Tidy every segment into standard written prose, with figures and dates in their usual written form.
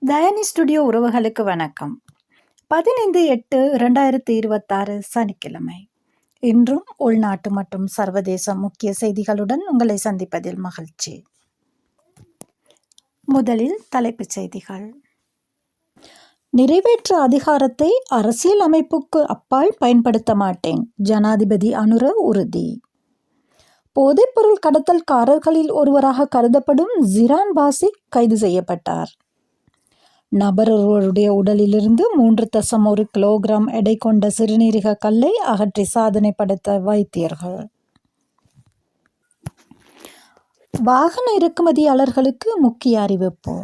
தயானி studio உறவுகளுக்கு வணக்கம். 15/8/2026 சனிக்கிழமை. இன்றும் உள்நாட்டு மற்றும் சர்வதேச முக்கிய செய்திகளுடன் உங்களை சந்திப்பதில் மகிழ்ச்சி. முதலில் தலைப்புச் செய்திகள். நிறைவேற்று அதிகாரத்தை அரசியல் அமைப்புக்கு அப்பால் பயன்படுத்த மாட்டேன், ஜனாதிபதி அனுர உறுதி. போதைப்பொருள் கடத்தல்காரர்களில் ஒருவராக கருதப்படும் ஜிரான் பாசிக் கைது செய்யப்பட்டார். நபர் ஒருவருடைய உடலிலிருந்து 3.1 கிலோகிராம் எடை கொண்ட சிறுநீரக கல்லை அகற்றி சாதனை படைத்த வைத்தியர்கள். வாகன இறக்குமதியாளர்களுக்கு முக்கிய அறிவிப்பு.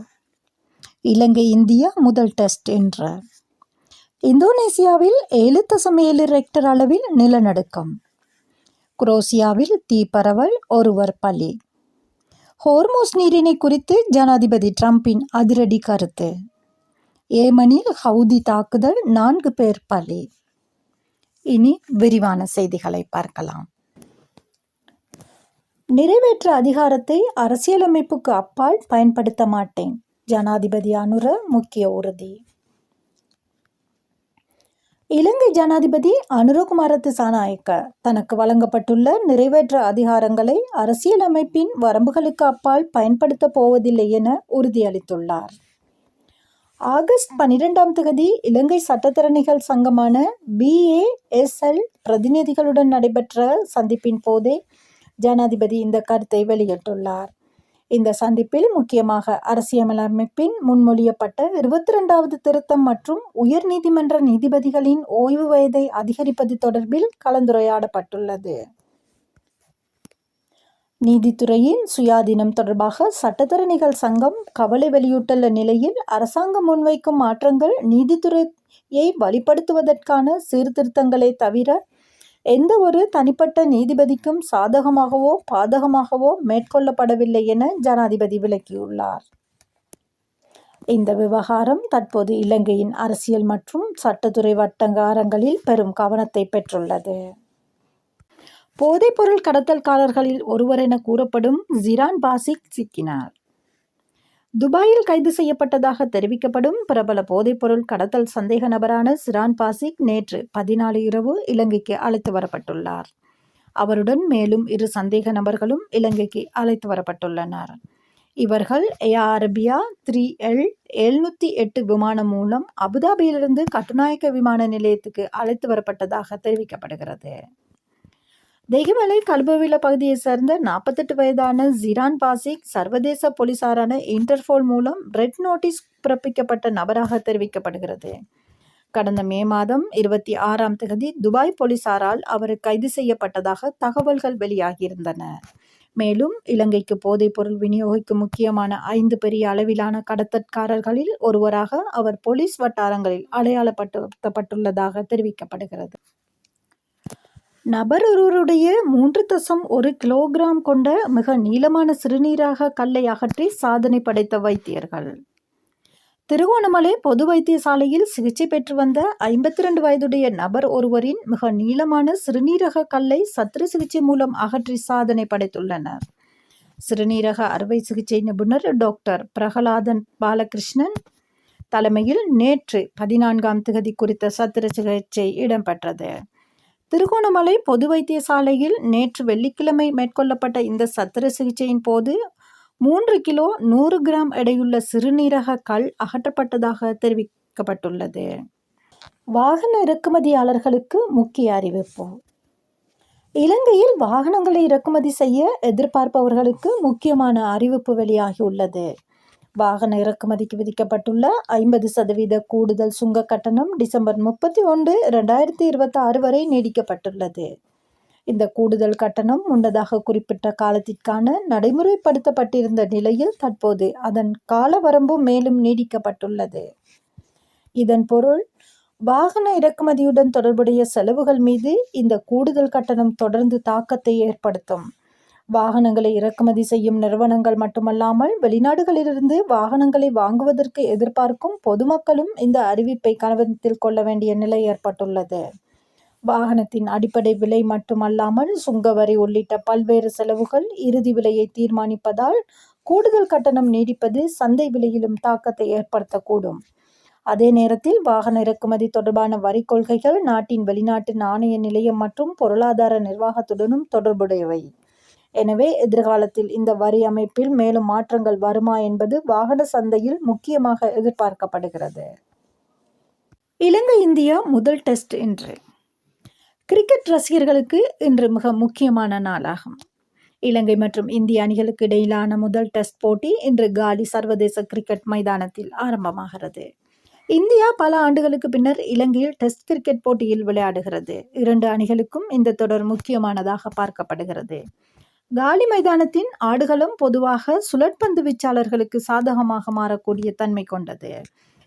இலங்கை இந்தியா முதல் டெஸ்ட் இன்று. இந்தோனேசியாவில் 7.7 ரெக்டர் அளவில் நிலநடுக்கம். குரோசியாவில் தீ பரவல், ஒருவர் பலி. ஹோர்மோஸ் நீரிணை குறித்து ஜனாதிபதி டிரம்பின் அதிரடி கருத்து. ஏமனில் ஹவுதி தாக்குதல், 4 பேர் பலி. இனி விரிவான செய்திகளை பார்க்கலாம். நிறைவேற்று அதிகாரத்தை அரசியலமைப்புக்கு அப்பால் பயன்படுத்த மாட்டேன், ஜனாதிபதி அனுர முக்கிய உறுதி. இலங்கை ஜனாதிபதி அனுரகுமார திசாநாயக்க தனக்கு வழங்கப்பட்டுள்ள நிறைவேற்று அதிகாரங்களை அரசியலமைப்பின் வரம்புகளுக்கு அப்பால் பயன்படுத்தப் போவதில்லை என உறுதியளித்துள்ளார். ஆகஸ்ட் 12 இலங்கை சட்டத்தரணிகள் சங்கமான BASL பிரதிநிதிகளுடன் நடைபெற்ற சந்திப்பின் போதே ஜனாதிபதி இந்த கருத்தை வெளியிட்டுள்ளார். இந்த சந்திப்பில் முக்கியமாக அரசியலமைப்பின் முன்மொழியப்பட்ட 22வது திருத்தம் மற்றும் உயர் நீதிமன்ற நீதிபதிகளின் ஓய்வு வயதை அதிகரிப்பது தொடர்பில் கலந்துரையாடப்பட்டுள்ளது. நீதித்துறையின் சுயாதீனம் தொடர்பாக சட்டத்தரணிகள் சங்கம் கவலை வெளியிட்டுள்ள நிலையில் அரசாங்கம் முன்வைக்கும் மாற்றங்கள் நீதித்துறையை வலுப்படுத்துவதற்கான சீர்திருத்தங்களே தவிர எந்த ஒரு தனிப்பட்ட நீதிபதிக்கும் சாதகமாகவோ பாதகமாகவோ மேற்கொள்ளப்படவில்லை என ஜனாதிபதி விளக்கியுள்ளார். இந்த விவகாரம் தற்போது இலங்கையின் அரசியல் மற்றும் சட்டத்துறை வட்டாரங்களில் பெரும் கவனத்தை பெற்றுள்ளது. போதைப்பொருள் கடத்தல்காரர்களில் ஒருவர் என கூறப்படும் ஜிரான் பாசிக் சிக்கினார். துபாயில் கைது செய்யப்பட்டதாக தெரிவிக்கப்படும் பிரபல போதைப்பொருள் கடத்தல் சந்தேக நபரான ஜிரான் பாசிக் நேற்று 14 இரவு இலங்கைக்கு அழைத்து வரப்பட்டுள்ளார். அவருடன் மேலும் 2 சந்தேக நபர்களும் இலங்கைக்கு அழைத்து வரப்பட்டுள்ளனர். இவர்கள் ஏர் அரேபியா 3L708 விமானம் மூலம் அபுதாபியிலிருந்து கட்டுநாயக்க விமான நிலையத்துக்கு அழைத்து வரப்பட்டதாக தெரிவிக்கப்படுகிறது. தெஹிவலை கல்பவில பகுதியை சேர்ந்த 48 வயதான ஜிரான் பாசிக் சர்வதேச போலீசாரான இன்டர்போல் மூலம் ரெட் நோட்டீஸ் பிறப்பிக்கப்பட்ட நபராக தெரிவிக்கப்படுகிறது. கடந்த மே மாதம் 26 துபாய் போலீசாரால் அவர் கைது செய்யப்பட்டதாக தகவல்கள் வெளியாகியிருந்தன. மேலும் இலங்கைக்கு போதைப்பொருள் விநியோகிக்கும் முக்கியமான 5 பெரிய அளவிலான கடத்தற்காரர்களில் ஒருவராக அவர் போலீஸ் வட்டாரங்களில் அடையாளப்படுத்தப்பட்டுள்ளதாக தெரிவிக்கப்படுகிறது. நபர் ஒருவருடைய 3.1 கிலோகிராம் கொண்ட மிக நீளமான சிறுநீரக கல்லை அகற்றி சாதனை படைத்த வைத்தியர்கள். திருகோணமலை பொது வைத்தியசாலையில் சிகிச்சை பெற்று வந்த 52 வயதுடைய நபர் ஒருவரின் மிக நீளமான சிறுநீரக கல்லை சத்திர சிகிச்சை மூலம் அகற்றி சாதனை படைத்துள்ளனர். சிறுநீரக அறுவை சிகிச்சை நிபுணர் டாக்டர் பிரகலாதன் பாலகிருஷ்ணன் தலைமையில் நேற்று 14 குறித்த சத்திர சிகிச்சை இடம்பெற்றது. திருகோணமலை பொது வைத்தியசாலையில் நேற்று வெள்ளிக்கிழமை மேற்கொள்ளப்பட்ட இந்த சத்திர சிகிச்சையின் போது 3 கிலோ 100 கிராம் எடையுள்ள சிறுநீரக கல் அகற்றப்பட்டதாக தெரிவிக்கப்பட்டுள்ளது. வாகன இறக்குமதியாளர்களுக்கு முக்கிய அறிவிப்பு. இலங்கையில் வாகனங்களை இறக்குமதி செய்ய எதிர்பார்ப்பவர்களுக்கு முக்கியமான அறிவிப்பு வெளியாகியுள்ளது. வாகன இறக்குமதிக்கு விதிக்கப்பட்டுள்ள 50% கூடுதல் சுங்க கட்டணம் டிசம்பர் 31, 2026 வரை நீடிக்கப்பட்டுள்ளது. இந்த கூடுதல் கட்டணம் முன்னதாக குறிப்பிட்ட காலத்திற்கான நடைமுறைப்படுத்தப்பட்டிருந்த நிலையில் தற்போது அதன் கால வரம்பு மேலும் நீடிக்கப்பட்டுள்ளது. இதன் பொருள் வாகன இறக்குமதியுடன் தொடர்புடைய செலவுகள் மீது இந்த கூடுதல் கட்டணம் தொடர்ந்து தாக்கத்தை ஏற்படுத்தும். வாகனங்களை இறக்குமதி செய்யும் நிறுவனங்கள் மட்டுமல்லாமல் வெளிநாடுகளிலிருந்து வாகனங்களை வாங்குவதற்கு எதிர்பார்க்கும் பொதுமக்களும் இந்த அறிவிப்பை கவனத்தில் கொள்ள வேண்டிய நிலை ஏற்பட்டுள்ளது. வாகனத்தின் அடிப்படை விலை மட்டுமல்லாமல் சுங்கவரி உள்ளிட்ட பல்வேறு செலவுகள் இறுதி விலையை தீர்மானிப்பதால் கூடுதல் கட்டணம் நீடிப்பது சந்தை விலையிலும் தாக்கத்தை ஏற்படுத்தக்கூடும். அதே நேரத்தில் வாகன இறக்குமதி தொடர்பான வரி கொள்கைகள் நாட்டின் வெளிநாட்டு நாணய நிலையம் மற்றும் பொருளாதார நிர்வாகத்துடனும் தொடர்புடையவை. எனவே எதிர்காலத்தில் இந்த வரி அமைப்பில் மேலும் மாற்றங்கள் வருமா என்பது வாகன சந்தையில் முக்கியமாக எதிர்பார்க்கப்படுகிறது. இலங்கை இந்தியா முதல் டெஸ்ட் இன்று. கிரிக்கெட் ரசிகர்களுக்கு இன்று மிக முக்கியமான நாளாகும். இலங்கை மற்றும் இந்திய அணிகளுக்கு இடையிலான முதல் டெஸ்ட் போட்டி இன்று காலி சர்வதேச கிரிக்கெட் மைதானத்தில் ஆரம்பமாகிறது. இந்தியா பல ஆண்டுகளுக்கு பின்னர் இலங்கையில் டெஸ்ட் கிரிக்கெட் போட்டியில் விளையாடுகிறது. இரண்டு அணிகளுக்கும் இந்த தொடர் முக்கியமானதாக பார்க்கப்படுகிறது. காலி மைதானத்தின் ஆடுகளம் பொதுவாக சுழற்பந்து வீச்சாளர்களுக்கு சாதகமாக மாறக்கூடிய தன்மை கொண்டது.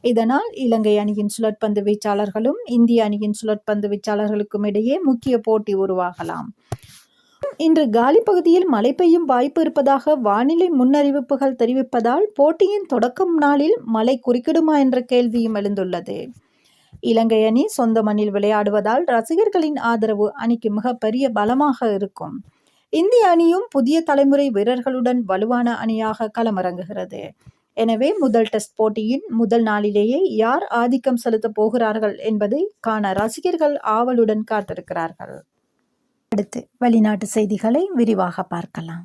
இதனால் இலங்கை அணியின் சுழற்பந்து வீச்சாளர்களும் இந்திய அணியின் சுழற்பந்து வீச்சாளர்களுக்கும் இடையே முக்கிய போட்டி உருவாகலாம். இன்று காலி பகுதியில் மழை பெய்யும் வாய்ப்பு இருப்பதாக வானிலை முன்னறிவிப்புகள் தெரிவிப்பதால் போட்டியின் தொடக்கம் நாளில் மழை குறுக்கிடுமா என்ற கேள்வியும் எழுந்துள்ளது. இலங்கை அணி சொந்த மண்ணில் விளையாடுவதால் ரசிகர்களின் ஆதரவு அணிக்கு மிக பெரிய பலமாக இருக்கும். இந்திய அணியும் புதிய தலைமுறை வீரர்களுடன் வலுவான அணியாக களமிறங்குகிறது. எனவே முதல் டெஸ்ட் போட்டியின் முதல் நாளிலேயே யார் ஆதிக்கம் செலுத்தப் போகிறார்கள் என்பதை காண ரசிகர்கள் ஆவலுடன் காத்திருக்கிறார்கள். அடுத்து வெளிநாட்டு செய்திகளை விரிவாக பார்க்கலாம்.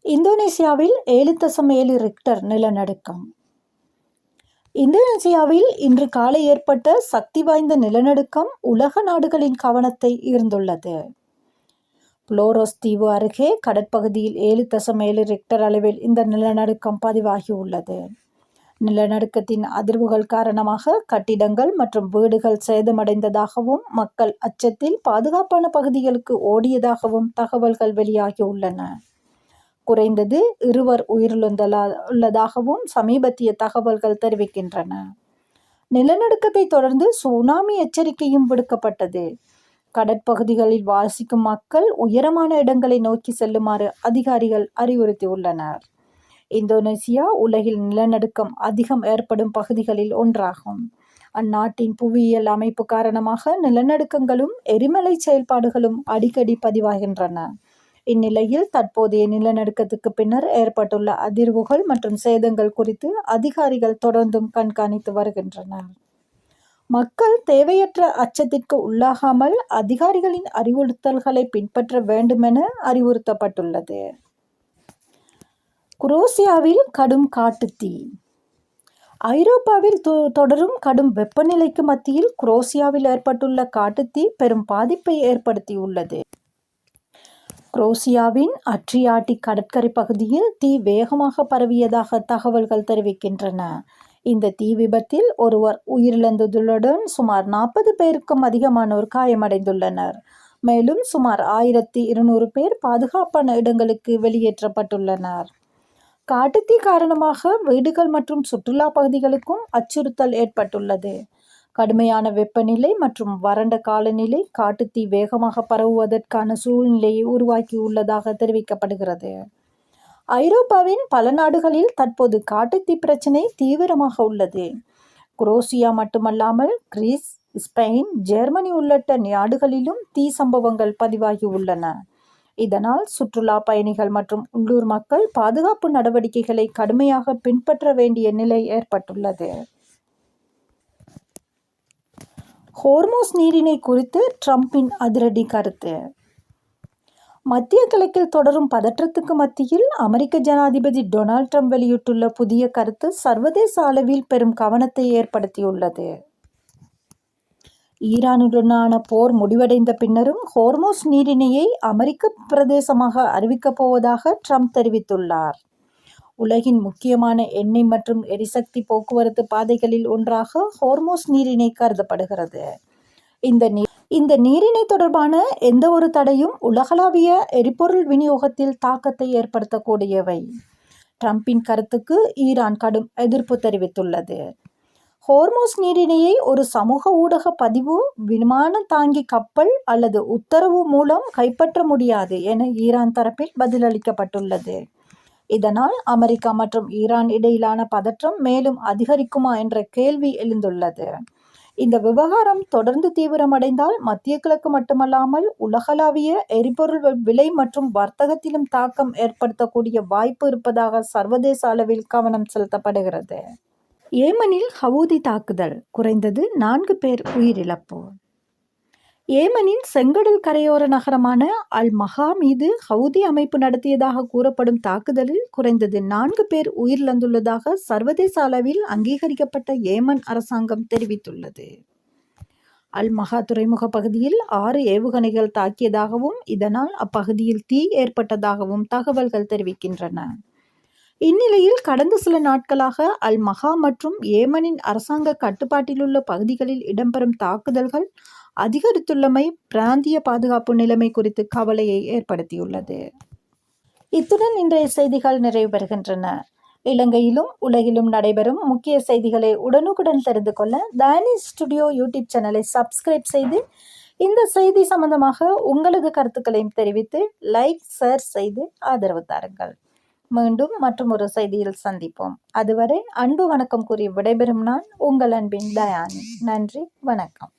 இந்தோனேசியாவில் 7.7 ரிக்டர் நிலநடுக்கம். இந்தோனேசியாவில் இன்று காலை ஏற்பட்ட சக்தி வாய்ந்த நிலநடுக்கம் உலக நாடுகளின் கவனத்தை ஈர்த்துள்ளது. புளோரோஸ் தீவு அருகே கடற்பகுதியில் 7.7 ரிக்டர் அளவில் இந்த நிலநடுக்கம் பதிவாகியுள்ளது. நிலநடுக்கத்தின் அதிர்வுகள் காரணமாக கட்டிடங்கள் மற்றும் வீடுகள் சேதமடைந்ததாகவும் மக்கள் அச்சத்தில் பாதுகாப்பான பகுதிகளுக்கு ஓடியதாகவும் தகவல்கள் வெளியாகியுள்ளன. குறைந்தது 2 உயிரிழந்துள்ளதாகவும் சமீபத்திய தகவல்கள் தெரிவிக்கின்றன. நிலநடுக்கத்தை தொடர்ந்து சுனாமி எச்சரிக்கையும் விடுக்கப்பட்டது. கடற்பகுதிகளில் வாசிக்கும் மக்கள் உயரமான இடங்களை நோக்கி செல்லுமாறு அதிகாரிகள் அறிவுறுத்தியுள்ளனர். இந்தோனேசியா உலகில் நிலநடுக்கம் அதிகம் ஏற்படும் பகுதிகளில் ஒன்றாகும். அந்நாட்டின் புவியியல் அமைப்பு காரணமாக நிலநடுக்கங்களும் எரிமலை செயல்பாடுகளும் அடிக்கடி பதிவாகின்றன. இந்நிலையில் தற்போதைய நிலநடுக்கத்துக்கு பின்னர் ஏற்பட்டுள்ள அதிர்வுகள் மற்றும் சேதங்கள் குறித்து அதிகாரிகள் தொடர்ந்தும் கண்காணித்து வருகின்றனர். மக்கள் தேவையற்ற அச்சத்திற்கு உள்ளாகாமல் அதிகாரிகளின் அறிவுறுத்தல்களை பின்பற்ற வேண்டுமென அறிவுறுத்தப்பட்டுள்ளது. குரோசியாவில் கடும் காட்டுத்தீ. ஐரோப்பாவில் தொடரும் கடும் வெப்பநிலைக்கு மத்தியில் குரோசியாவில் ஏற்பட்டுள்ள காட்டுத்தீ பெரும் பாதிப்பை ஏற்படுத்தியுள்ளது. குரோசியாவின் அட்ரியாட்டிக் கடற்கரை பகுதியில் தீ வேகமாக பரவியதாக தகவல்கள் தெரிவிக்கின்றன. இந்த தீ விபத்தில் ஒருவர் உயிரிழந்ததுடன் சுமார் 40 பேருக்கும் அதிகமானோர் காயமடைந்துள்ளனர். மேலும் சுமார் 1200 பேர் பாதுகாப்பான இடங்களுக்கு வெளியேற்றப்பட்டுள்ளனர். காட்டுத்தீ காரணமாக வீடுகள் மற்றும் சுற்றுலா பகுதிகளுக்கும் அச்சுறுத்தல் ஏற்பட்டுள்ளது. கடுமையான வெப்பநிலை மற்றும் வறண்ட காலநிலை காட்டுத்தீ வேகமாக பரவுவதற்கான சூழ்நிலையை உருவாக்கியுள்ளதாக தெரிவிக்கப்படுகிறது. ஐரோப்பாவின் பல நாடுகளில் தற்போது காட்டுத்தீ பிரச்சினை தீவிரமாக உள்ளது. குரோசியா மட்டுமல்லாமல் கிரீஸ், ஸ்பெயின், ஜெர்மனி உள்ளிட்ட நாடுகளிலும் தீ சம்பவங்கள் பதிவாகியுள்ளன. இதனால் சுற்றுலா பயணிகள் மற்றும் உள்ளூர் மக்கள் பாதுகாப்பு நடவடிக்கைகளை கடுமையாக பின்பற்ற வேண்டிய நிலை ஏற்பட்டுள்ளது. ஹோர்மோஸ் நீரிணை குறித்து ட்ரம்பின் அதிரடி கருத்து. மத்திய கிழக்கில் தொடரும் பதற்றத்துக்கு மத்தியில் அமெரிக்க ஜனாதிபதி டொனால்ட் ட்ரம்ப் வெளியிட்டுள்ள புதிய கருத்து சர்வதேச அளவில் பெரும் கவனத்தை ஏற்படுத்தியுள்ளது. ஈரானுடனான போர் முடிவடைந்த பின்னரும் ஹோர்மோஸ் நீரிணையை அமெரிக்க பிரதேசமாக அறிவிக்கப் போவதாக ட்ரம்ப் தெரிவித்துள்ளார். உலகின் முக்கியமான எண்ணெய் மற்றும் எரிசக்தி போக்குவரத்து பாதைகளில் ஒன்றாக ஹோர்மோஸ் நீரிணை கருதப்படுகிறது. இந்த நீரிணை தொடர்பான எந்த ஒரு தடையும் உலகளாவிய எரிபொருள் விநியோகத்தில் தாக்கத்தை ஏற்படுத்தக்கூடியவை. ட்ரம்பின் கருத்துக்கு ஈரான் கடும் எதிர்ப்பு தெரிவித்துள்ளது. ஹோர்மோஸ் நீரிணையை ஒரு சமூக ஊடக பதிவு, விமான தாங்கி கப்பல் அல்லது உத்தரவு மூலம் கைப்பற்ற முடியாது என ஈரான் தரப்பில் பதிலளிக்கப்பட்டுள்ளது. இதனால் அமெரிக்கா மற்றும் ஈரான் இடையிலான பதற்றம் மேலும் அதிகரிக்குமா என்ற கேள்வி எழுந்துள்ளது. இந்த விவகாரம் தொடர்ந்து தீவிரமடைந்தால் மத்திய கிழக்கு மட்டுமல்லாமல் உலகளாவிய எரிபொருள் விலை மற்றும் வர்த்தகத்திலும் தாக்கம் ஏற்படுத்தக்கூடிய வாய்ப்பு இருப்பதாக சர்வதேச அளவில் கவனம் செலுத்தப்படுகிறது. ஏமனில் ஹவுதி தாக்குதல், குறைந்தது 4 பேர் உயிரிழப்பு. ஏமனின் செங்கடல் கரையோர நகரமான அல் மஹா மீது ஹவுதி அமைப்பு நடத்தியதாக கூறப்படும் தாக்குதலில் குறைந்தது 4 பேர் உயிரிழந்துள்ளதாக சர்வதேச அளவில் அங்கீகரிக்கப்பட்ட ஏமன் அரசாங்கம் தெரிவித்துள்ளது. அல் மஹா துறைமுக பகுதியில் 6 ஏவுகணைகள் தாக்கியதாகவும் இதனால் அப்பகுதியில் தீ ஏற்பட்டதாகவும் தகவல்கள் தெரிவிக்கின்றன. இந்நிலையில் கடந்த சில நாட்களாக அல் மஹா மற்றும் ஏமனின் அரசாங்க கட்டுப்பாட்டிலுள்ள பகுதிகளில் இடம்பெறும் தாக்குதல்கள் அதிகரித்துள்ளமை பிராந்திய பாதுகாப்பு நிலைமை குறித்து கவலையை ஏற்படுத்தியுள்ளது. இத்துடன் இன்றைய செய்திகள் நிறைவு பெறுகின்றன. இலங்கையிலும் உலகிலும் நடைபெறும் முக்கிய செய்திகளை உடனுக்குடன் தெரிந்து கொள்ள தானி ஸ்டுடியோ யூடியூப் சேனலை சப்ஸ்கிரைப் செய்து இந்த செய்தி சம்பந்தமாக உங்களது கருத்துக்களையும் தெரிவித்து லைக், ஷேர் செய்து ஆதரவு தாருங்கள். மீண்டும் மற்றும் ஒரு செய்தியில் சந்திப்போம். அதுவரை அன்பு வணக்கம் கூறி விடைபெறும் நான் உங்கள் அன்பின் தயானி. நன்றி, வணக்கம்.